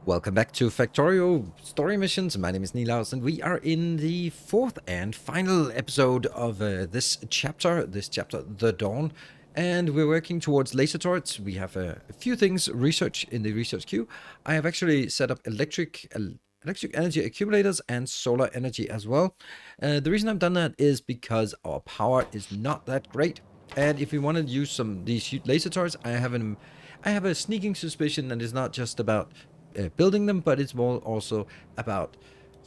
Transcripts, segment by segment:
Welcome back to Factorio Story Missions. My name is Nilaus, and we are in the fourth and final episode of this chapter, The Dawn. And we're working towards laser turrets. We have a few things research in the research queue. I have actually set up electric energy accumulators and solar energy as well. The reason I've done that is because our power is not that great. And if we want to use these laser turrets, I have a sneaking suspicion that it's not just about building them, but it's more also about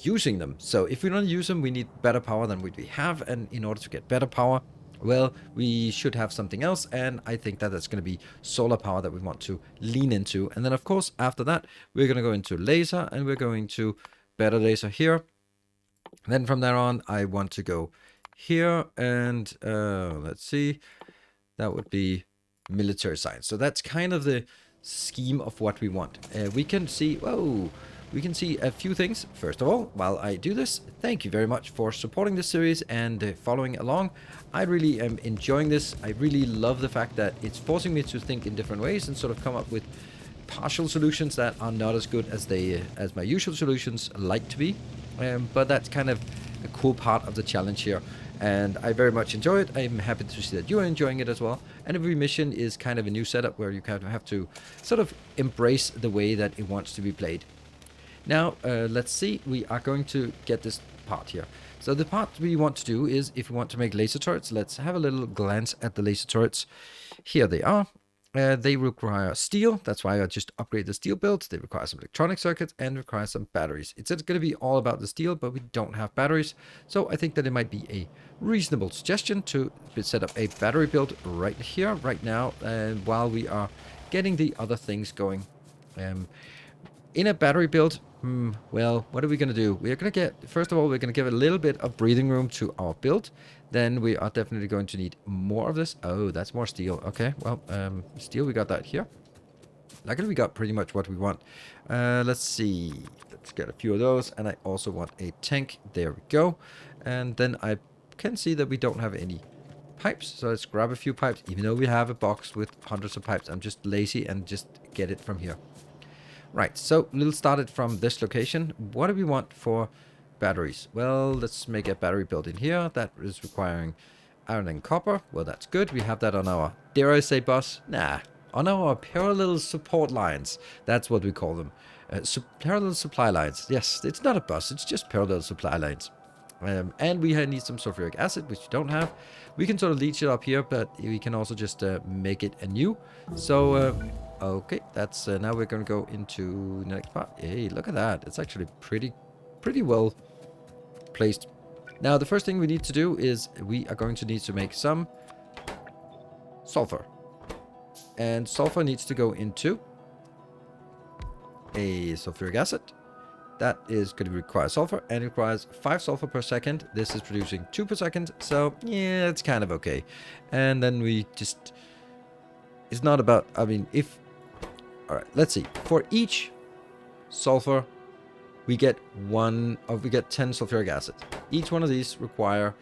using them. So if we don't use them, we need better power than what we have, and in order to get better power, well, we should have something else, and I think that that's going to be solar power that we want to lean into. And then, of course, after that, we're going to go into laser, and we're going to better laser here. Then from there on, I want to go here, and let's see, that would be military science. So that's kind of the scheme of what we want. We can see a few things. First of all, while I do this, thank you very much for supporting this series and following along. I really am enjoying this. I really love the fact that it's forcing me to think in different ways and sort of come up with partial solutions that are not as good as my usual solutions like to be. But that's kind of a cool part of the challenge here, and I very much enjoy it. I'm happy to see that you're enjoying it as well. And every mission is kind of a new setup where you kind of have to sort of embrace the way that it wants to be played. Now, let's see. We are going to get this part here. So the part we want to do is, if we want to make laser turrets, let's have a little glance at the laser turrets. Here they are. They require steel. That's why I just upgrade the steel build. They require some electronic circuits and require some batteries. It's going to be all about the steel, but we don't have batteries. So I think that it might be a reasonable suggestion to set up a battery build right here, right now, while we are getting the other things going. In a battery build, well, what are we going to do? We're going to first of all, we're going to give a little bit of breathing room to our build. Then we are definitely going to need more of this. Oh, that's more steel. Okay, well, steel, we got that here. Luckily, we got pretty much what we want. Let's see. Let's get a few of those. And I also want a tank. There we go. And then I can see that we don't have any pipes. So let's grab a few pipes. Even though we have a box with hundreds of pipes, I'm just lazy and just get it from here. Right, so we'll start it from this location. What do we want for batteries? Well, let's make a battery build in here. That is requiring iron and copper. Well, that's good. We have that on our, dare I say, bus? Nah, on our parallel support lines. That's what we call them. Parallel supply lines. Yes, it's not a bus. It's just parallel supply lines. And we need some sulfuric acid, which we don't have. We can sort of leach it up here, but we can also just make it anew. So, okay, that's now we're going to go into the next part. Hey, look at that. It's actually pretty well placed. Now, the first thing we need to do is we are going to need to make some sulfur. And sulfur needs to go into a sulfuric acid. That is going to require sulfur, and it requires 5 sulfur per second. This is producing 2 per second, so yeah, it's kind of okay. And then we just, it's not about, I mean, if, all right, let's see. For each sulfur, we get 10 sulfuric acid. Each one of these require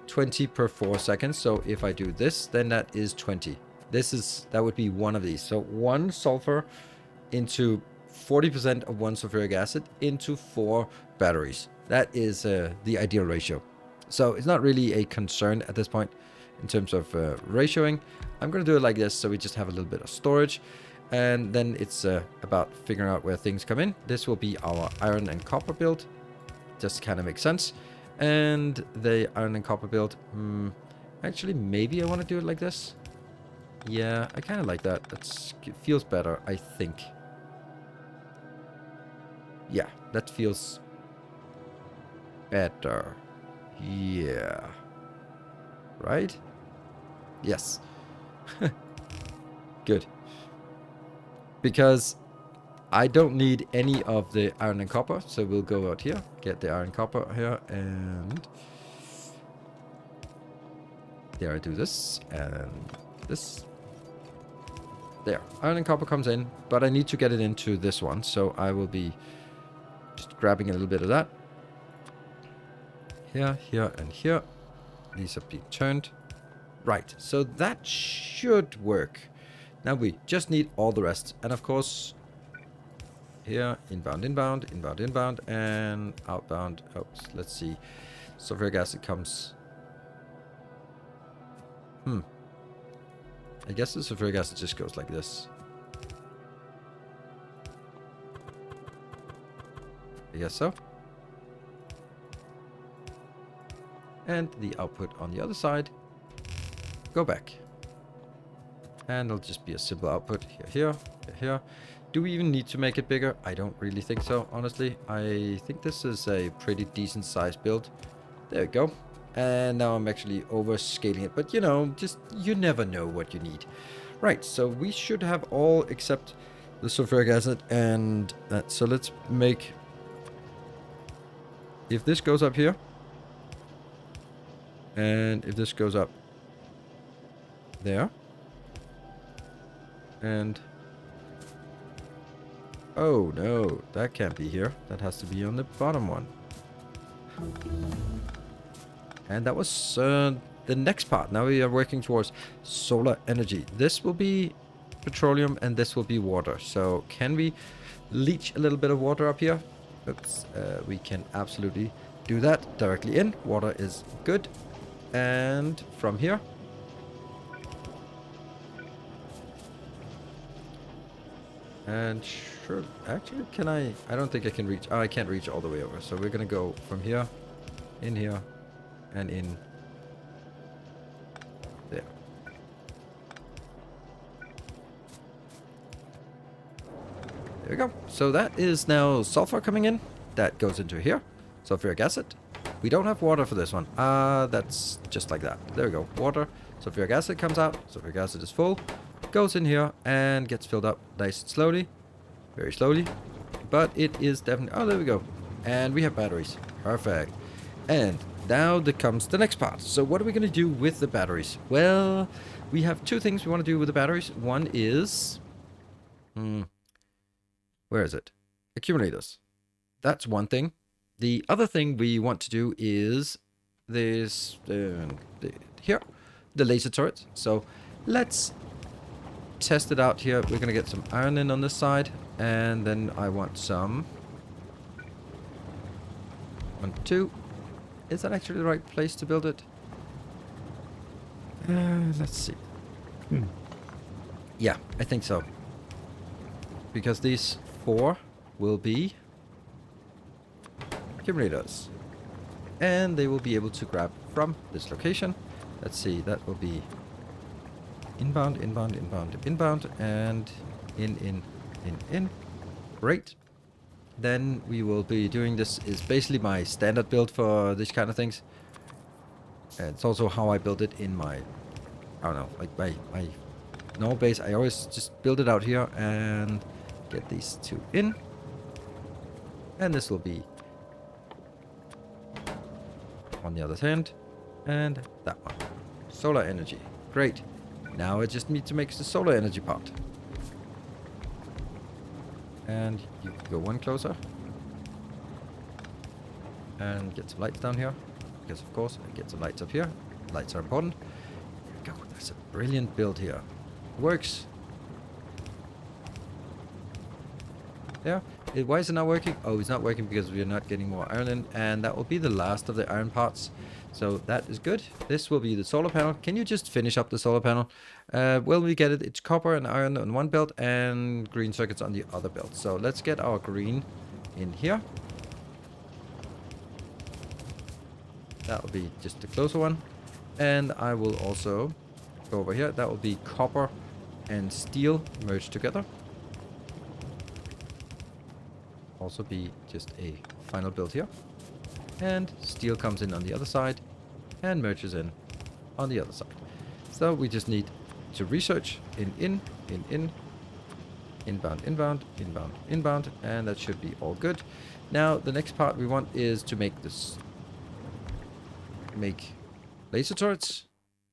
20 per 4 seconds. So if I do this, then that is 20. That would be one of these. So 1 sulfur into 40% of 1 sulfuric acid into 4 batteries. That is the ideal ratio. So it's not really a concern at this point in terms of ratioing. I'm going to do it like this, so we just have a little bit of storage. And then it's about figuring out where things come in. This will be our iron and copper build. Just kind of makes sense. And the iron and copper build, actually, maybe I want to do it like this. Yeah, I kind of like that. It feels better, I think. Yeah, that feels better. Yeah. Right? Yes. Good. Because I don't need any of the iron and copper, so we'll go out here, get the iron copper here, and there I do this, and this. There, iron and copper comes in, but I need to get it into this one, so I will be just grabbing a little bit of that. Here, here, and here. These are being turned. Right, so that should work. Now we just need all the rest. And of course, here, inbound, inbound, inbound, inbound, and outbound. Oops, let's see. Sulfuric acid comes. I guess the sulfuric acid just goes like this. I guess so. And the output on the other side, go back. And it'll just be a simple output here, here, here, here. Do we even need to make it bigger? I don't really think so, honestly. I think this is a pretty decent sized build. There we go. And now I'm actually overscaling it. But, you know, just you never know what you need. Right, so we should have all except the sulfuric acid and that. So let's make... If this goes up here, and if this goes up there, and oh no, that can't be here. That has to be on the bottom one. And that was the next part. Now we are working towards solar energy. This will be petroleum and this will be water. So can we leach a little bit of water up here? Oops, we can absolutely do that directly in. Water is good. And from here, and sure, actually, can I don't think I can reach. Oh, I can't reach all the way over. So we're gonna go from here, and in there. There we go. So that is now sulfur coming in. That goes into here. Sulfuric acid. We don't have water for this one. That's just like that. There we go. Water. Sulfuric acid comes out. Sulfuric acid is full. Goes in here and gets filled up nice and slowly. Very slowly. But it is definitely... Oh, there we go. And we have batteries. Perfect. And now there comes the next part. So what are we going to do with the batteries? Well, we have two things we want to do with the batteries. One is... where is it? Accumulators. That's one thing. The other thing we want to do is this here, the laser turret. So let's test it out here. We're gonna get some iron in on this side, and then I want some 1, 2. Is that actually the right place to build it? Let's see. Yeah, I think so. Because these 4 will be accumulators, and they will be able to grab from this location. Let's see, that will be inbound, inbound, inbound, inbound, and in. Great. Then we will be doing this. Is basically my standard build for these kind of things. And it's also how I build it in my, I don't know, like my normal base. I always just build it out here and get these 2 in, and this will be on the other hand, and that one. Solar energy. Great. Now I just need to make the solar energy part. And you go one closer. And get some lights down here. Because of course, I get some lights up here. Lights are important. There we go. That's a brilliant build here. Works. There. Why is it not working? Oh, it's not working because we are not getting more iron in. And that will be the last of the iron parts. So that is good. This will be the solar panel. Can you just finish up the solar panel? Well, we get it. It's copper and iron on one belt and green circuits on the other belt. So let's get our green in here. That will be just the closer one. And I will also go over here. That will be copper and steel merged together. Also be just a final build here, and steel comes in on the other side and merges in on the other side. So we just need to research in, inbound, inbound, inbound, inbound, and that should be all good. Now the next part we want is to make laser turrets.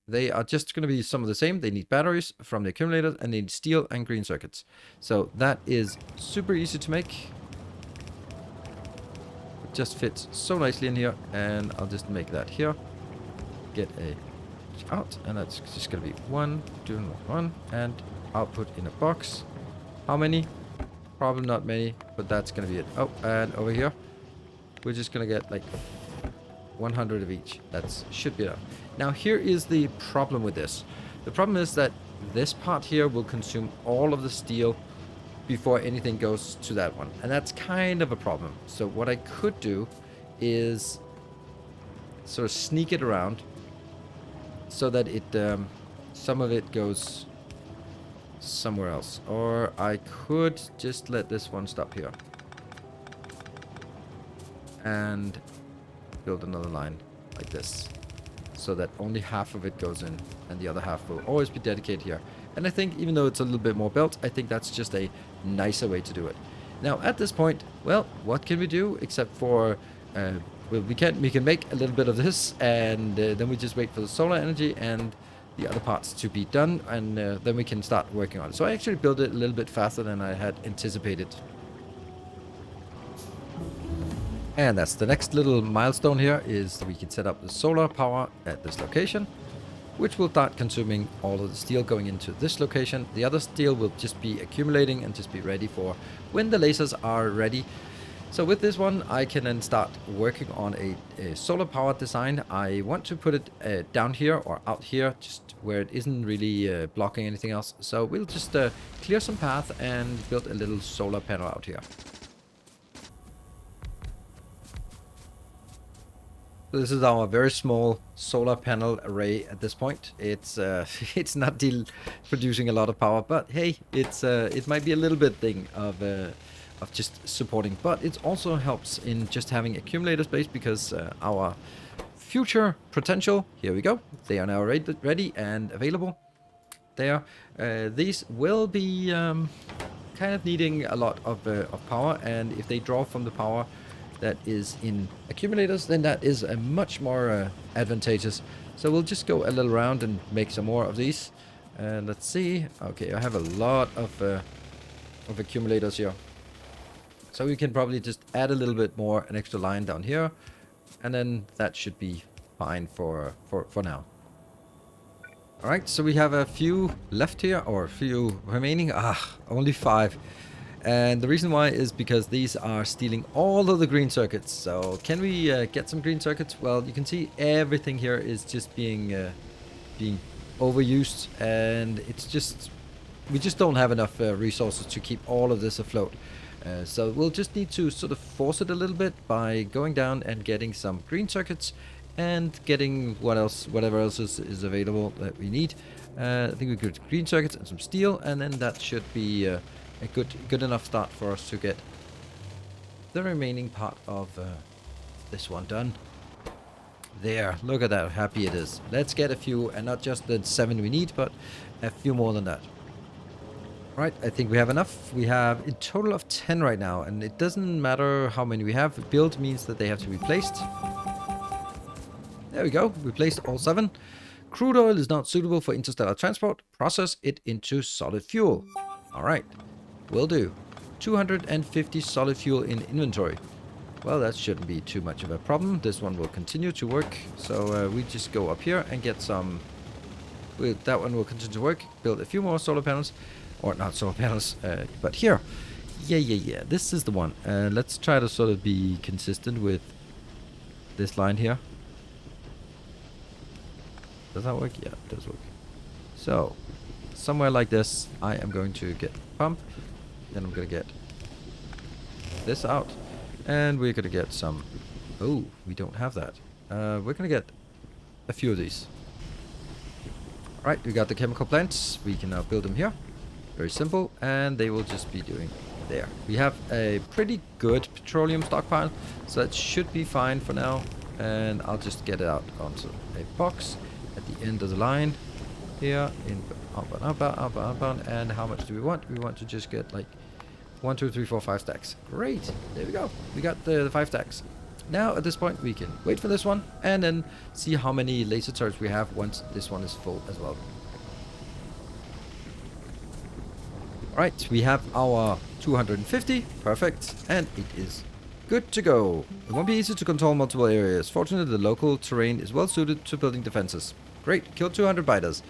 They are just going to be some of the same. They need batteries from the accumulators, and they need steel and green circuits. So that is super easy to make. Just fits so nicely in here, and I'll just make that here. Get a out, and that's just gonna be 1, 2, 1, and output in a box. How many? Probably not many, but that's gonna be it. Oh, and over here, we're just gonna get like 100 of each. That should be enough. Now here is the problem with this. The problem is that this part here will consume all of the steel before anything goes to that one. And that's kind of a problem. So what I could do is sort of sneak it around so that it some of it goes somewhere else. Or I could just let this one stop here and build another line like this, so that only half of it goes in and the other half will always be dedicated here. And I think even though it's a little bit more built, I think that's just a nicer way to do it. Now at this point, well, what can we do except for well, we can make a little bit of this, and then we just wait for the solar energy and the other parts to be done, and then we can start working on it. So I actually built it a little bit faster than I had anticipated. And that's the next little milestone here, is we can set up the solar power at this location, which will start consuming all of the steel going into this location. The other steel will just be accumulating and just be ready for when the lasers are ready. So with this one, I can then start working on a solar power design. I want to put it down here or out here, just where it isn't really blocking anything else. So we'll just clear some path and build a little solar panel out here. So this is our very small solar panel array at this point. It's it's not producing a lot of power, but hey, it might be a little bit thing of just supporting. But it also helps in just having accumulator space, because our future potential, here we go, they are now ready and available. There, these will be kind of needing a lot of power, and if they draw from the power that is in accumulators, then that is a much more advantageous. So we'll just go a little round and make some more of these. Let's see. Okay, I have a lot of accumulators here, so we can probably just add a little bit more, an extra line down here, and then that should be fine for now. All right, so we have a few left here, or a few remaining. Only 5. And the reason why is because these are stealing all of the green circuits. So can we get some green circuits? Well, you can see everything here is just being overused, and it's just, we just don't have enough resources to keep all of this afloat. So we'll just need to sort of force it a little bit by going down and getting some green circuits and getting whatever else is available that we need. I think we could green circuits and some steel, and then that should be a good enough start for us to get the remaining part of this one done. There, look at that, how happy it is. Let's get a few, and not just the 7 we need, but a few more than that. Right, I think we have enough. We have a total of 10 right now, and it doesn't matter how many we have. Build means that they have to be placed. There we go, we placed all 7. Crude oil is not suitable for interstellar transport. Process it into solid fuel. All right. Will do. 250 solid fuel in inventory. Well, that shouldn't be too much of a problem. This one will continue to work. So we just go up here and get some. That one will continue to work. Build a few more solar panels. Or not solar panels, but here. Yeah. This is the one. Let's try to sort of be consistent with this line here. Does that work? Yeah, it does work. So, somewhere like this, I am going to get pump. Then I'm going to get this out. And we're going to get some... Oh, we don't have that. We're going to get a few of these. Alright, we got the chemical plants. We can now build them here. Very simple. And they will just be doing there. We have a pretty good petroleum stockpile. So that should be fine for now. And I'll just get it out onto a box at the end of the line. Here, in outbound, and how much do we want? We want to just get like 1, 2, 3, 4, 5 stacks. Great, there we go. We got the 5 stacks. Now at this point we can wait for this one and then see how many laser turrets we have once this one is full as well. Alright, we have our 250, perfect, and it is good to go. It won't be easy to control multiple areas. Fortunately, the local terrain is well suited to building defenses. Great, kill 200 biters.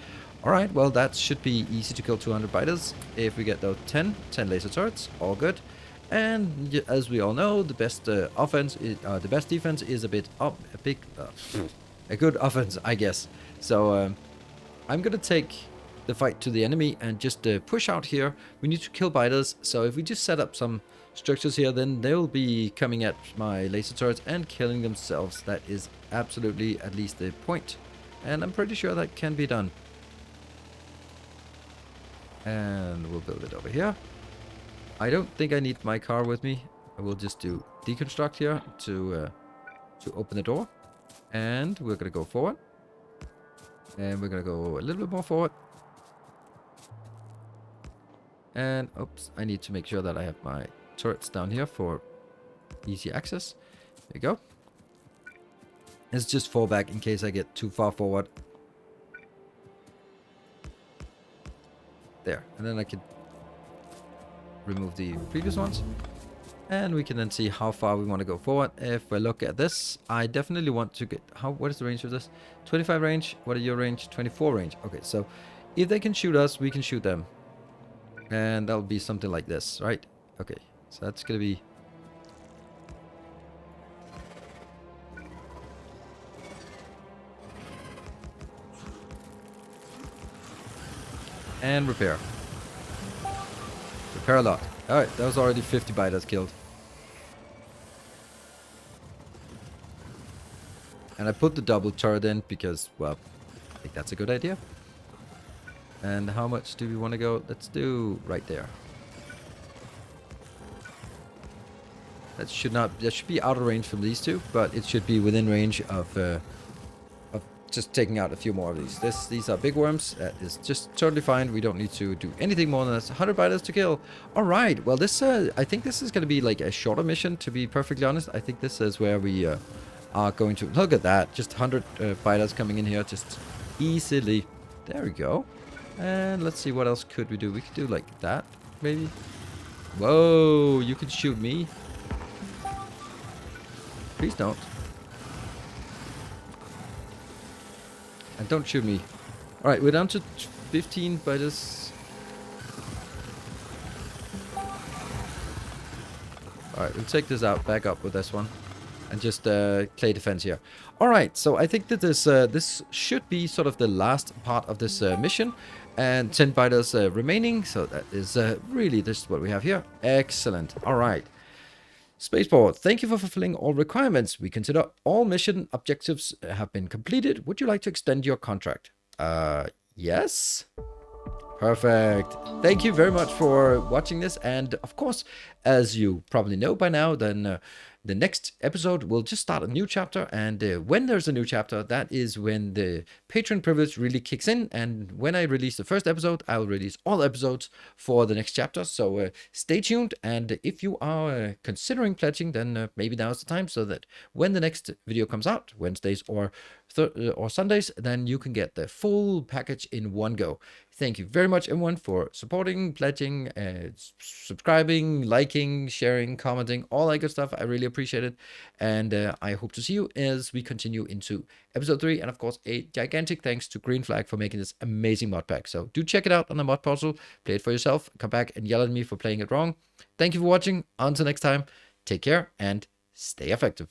Alright, well that should be easy to kill 200 biters. If we get those 10 laser turrets, all good. And as we all know, the best the best defense is a good offense, I guess. So I'm gonna take the fight to the enemy and just push out here. We need to kill biters, so if we just set up some structures here, then they'll be coming at my laser turrets and killing themselves. That is absolutely at least the point. And I'm pretty sure that can be done. And we'll build it over here. I don't think I need my car with me. I will just do deconstruct here to open the door. And we're going to go forward. And we're going to go a little bit more forward. And, oops, I need to make sure that I have my turrets down here for easy access. There you go. Let's just fall back in case I get too far forward. There. And then I can remove the previous ones. And we can then see how far we want to go forward. If we look at this, I definitely want to get... What is the range of this? 25 range. What are your range? 24 range. Okay, so if they can shoot us, we can shoot them. And that'll be something like this, right? Okay, so that's going to be... And repair. Repair a lot. Alright, that was already 50 biters killed. And I put the double turret in because, well, I think that's a good idea. And how much do we want to go? Let's do right there. That should be out of range from these two, but it should be within range of just taking out a few more of these. These are big worms. That is just totally fine. We don't need to do anything more than this. 100 biters to kill. All right. Well, this I think this is going to be like a shorter mission, to be perfectly honest. I think this is where we are going to... Look at that. Just 100 biters coming in here just easily. There we go. And let's see, what else could we do? We could do like that, maybe. Whoa, you can shoot me. Please don't. And don't shoot me. Alright, we're down to 15 biters. Alright, we'll take this out, back up with this one. And just clay defense here. Alright, so I think that this should be sort of the last part of this mission. And 10 biters remaining. So that is really just what we have here. Excellent. Alright. Spaceport, thank you for fulfilling all requirements. We consider all mission objectives have been completed. Would you like to extend your contract? Yes. Perfect. Thank you very much for watching this. And of course, as you probably know by now, then the next episode will just start a new chapter. And when there's a new chapter, that is when the patron privilege really kicks in. And when I release the first episode, I'll release all episodes for the next chapter. So stay tuned. And if you are considering pledging, then maybe now's the time, so that when the next video comes out, Wednesdays or Sundays, then you can get the full package in one go. Thank you very much, everyone, for supporting, pledging, subscribing, liking, sharing, commenting, all that good stuff. I really appreciate it. And I hope to see you as we continue into episode 3. And of course, a gigantic thanks to Green Flag for making this amazing mod pack. So do check it out on the mod portal. Play it for yourself. Come back and yell at me for playing it wrong. Thank you for watching. Until next time, take care and stay effective.